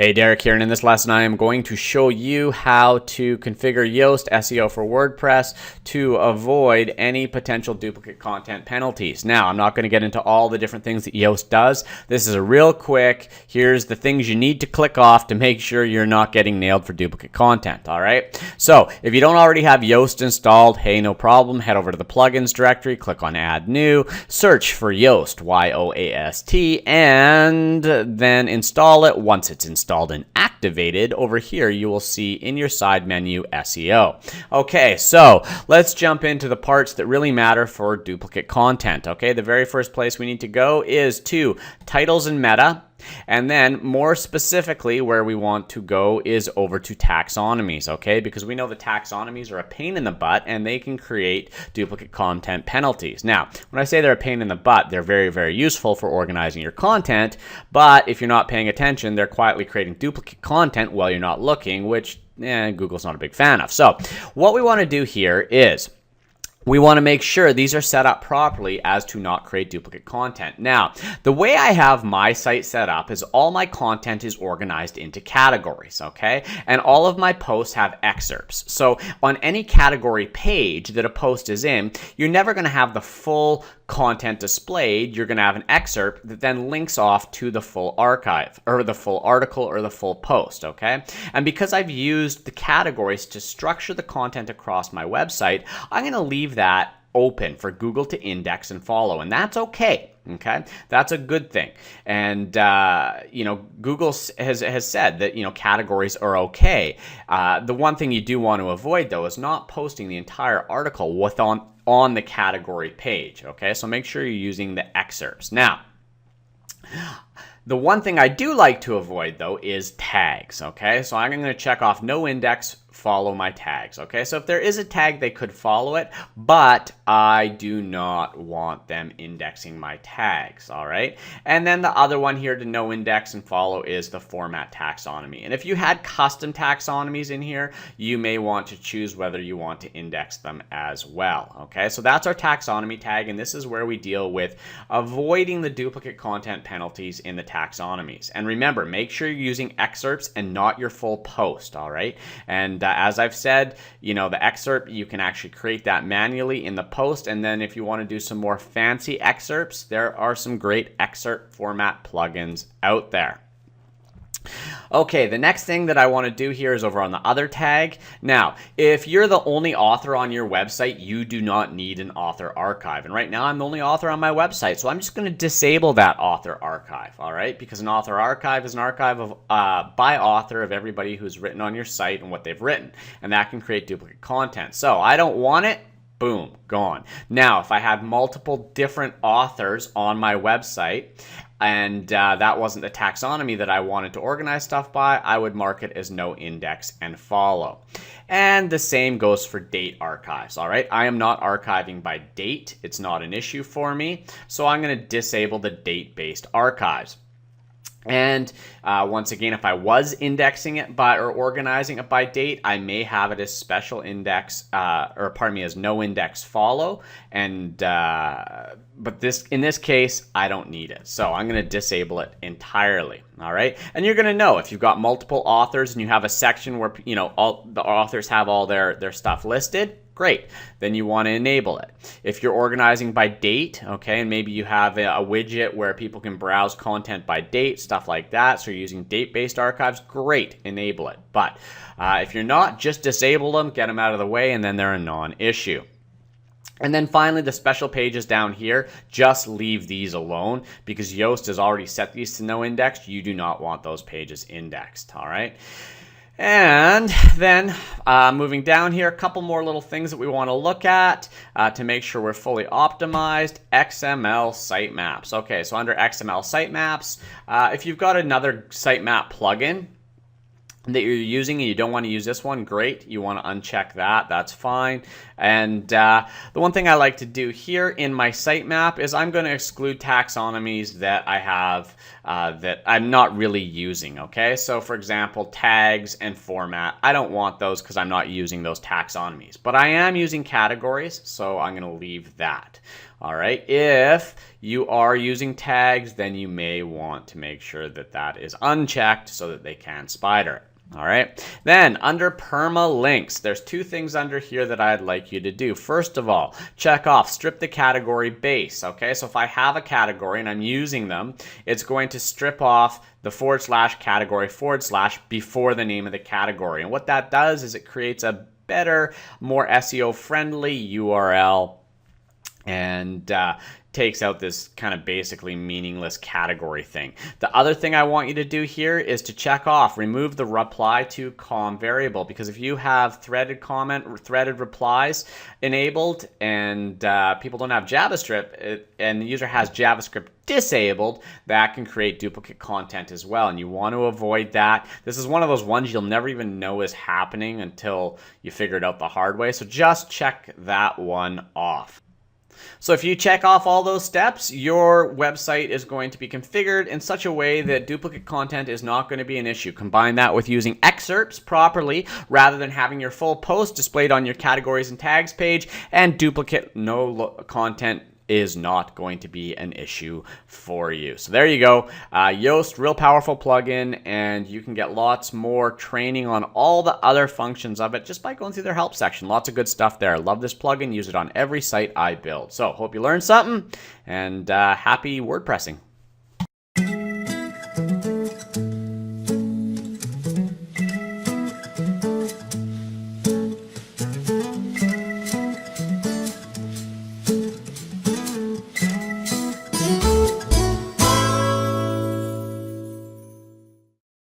Hey, Derek here, and in this lesson I am going to show you how to configure Yoast SEO for WordPress to avoid any potential duplicate content penalties. Now, I'm not going to get into all the different things that Yoast does. This is a real quick, here's the things you need to click off to make sure you're not getting nailed for duplicate content, all right? So, if you don't already have Yoast installed, hey, no problem. Head over to the plugins directory, click on Add New, search for Yoast, Y-O-A-S-T, and then install it. Once it's installed and activated, over here you will see in your side menu SEO. Okay, so let's jump into the parts that really matter for duplicate content. Okay, the very first place we need to go is to titles and meta. And then more specifically, where we want to go is over to taxonomies, okay? Because we know the taxonomies are a pain in the butt and they can create duplicate content penalties. Now, when I say they're a pain in the butt, they're very, very useful for organizing your content. But if you're not paying attention, they're quietly creating duplicate content while you're not looking, which Google's not a big fan of. So what we want to do here is we want to make sure these are set up properly as to not create duplicate content. Now, the way I have my site set up is all my content is organized into categories, okay? And all of my posts have excerpts. So on any category page that a post is in, you're never going to have the full content displayed. You're going to have an excerpt that then links off to the full archive or the full article or the full post, okay? And because I've used the categories to structure the content across my website, I'm going to leave that open for Google to index and follow, and that's okay. Okay, that's a good thing. And Google has said that categories are okay. The one thing you do want to avoid though is not posting the entire article on the category page. Okay, so make sure you're using the excerpts. Now, the one thing I do like to avoid though is tags. Okay, so I'm going to check off no index, follow my tags. Okay, so if there is a tag, they could follow it, but I do not want them indexing my tags. All right, and then the other one here to no index and follow is the format taxonomy. And if you had custom taxonomies in here, you may want to choose whether you want to index them as well. Okay, so that's our taxonomy tag, and this is where we deal with avoiding the duplicate content penalties in the taxonomies. And remember, make sure you're using excerpts and not your full post. All right, and as I've said, the excerpt, you can actually create that manually in the post. And then if you want to do some more fancy excerpts, there are some great excerpt format plugins out there. Okay, the next thing that I want to do here is over on the other tag. Now, if you're the only author on your website, you do not need an author archive. And right now I'm the only author on my website, so I'm just going to disable that author archive, all right? Because an author archive is an archive of by author of everybody who's written on your site and what they've written, and that can create duplicate content. So I don't want it. Boom, gone. Now, if I had multiple different authors on my website and that wasn't the taxonomy that I wanted to organize stuff by, I would mark it as no index and follow. And the same goes for date archives, all right? I am not archiving by date. It's not an issue for me. So I'm going to disable the date-based archives. And once again, if I was indexing it by or organizing it by date, I may have it as special index, as no index follow. And but in this case, I don't need it, so I'm going to disable it entirely. All right, and you're going to know if you've got multiple authors and you have a section where all the authors have all their stuff listed. Great, then you want to enable it. If you're organizing by date, okay, and maybe you have a widget where people can browse content by date, stuff like that, so you're using date-based archives, great, enable it. But if you're not, just disable them, get them out of the way, and then they're a non-issue. And then finally, the special pages down here, just leave these alone because Yoast has already set these to no index. You do not want those pages indexed, all right? And then moving down here, a couple more little things that we want to look at to make sure we're fully optimized. XML sitemaps. Okay, so under XML sitemaps, if you've got another sitemap plugin that you're using and you don't want to use this one, great. You want to uncheck that, that's fine. And the one thing I like to do here in my sitemap is I'm going to exclude taxonomies that I have that I'm not really using, okay? So for example, tags and format, I don't want those because I'm not using those taxonomies. But I am using categories, so I'm going to leave that. All right, if you are using tags, then you may want to make sure that that is unchecked so that they can spider it. All right. Then under permalinks, there's two things under here that I'd like you to do. First of all, check off strip the category base. Okay. So if I have a category and I'm using them, it's going to strip off the / category / before the name of the category. And what that does is it creates a better, more SEO friendly URL and takes out this kind of basically meaningless category thing. The other thing I want you to do here is to check off, remove the reply to com variable, because if you have threaded comment or threaded replies enabled and people don't have JavaScript and the user has JavaScript disabled, that can create duplicate content as well, and you want to avoid that. This is one of those ones you'll never even know is happening until you figure it out the hard way, so just check that one off. So if you check off all those steps, your website is going to be configured in such a way that duplicate content is not going to be an issue. Combine that with using excerpts properly rather than having your full post displayed on your categories and tags page, and duplicate content is not going to be an issue for you. So there you go. Yoast, real powerful plugin, and you can get lots more training on all the other functions of it just by going through their help section. Lots of good stuff there. Love this plugin. Use it on every site I build. So hope you learned something, and happy WordPressing.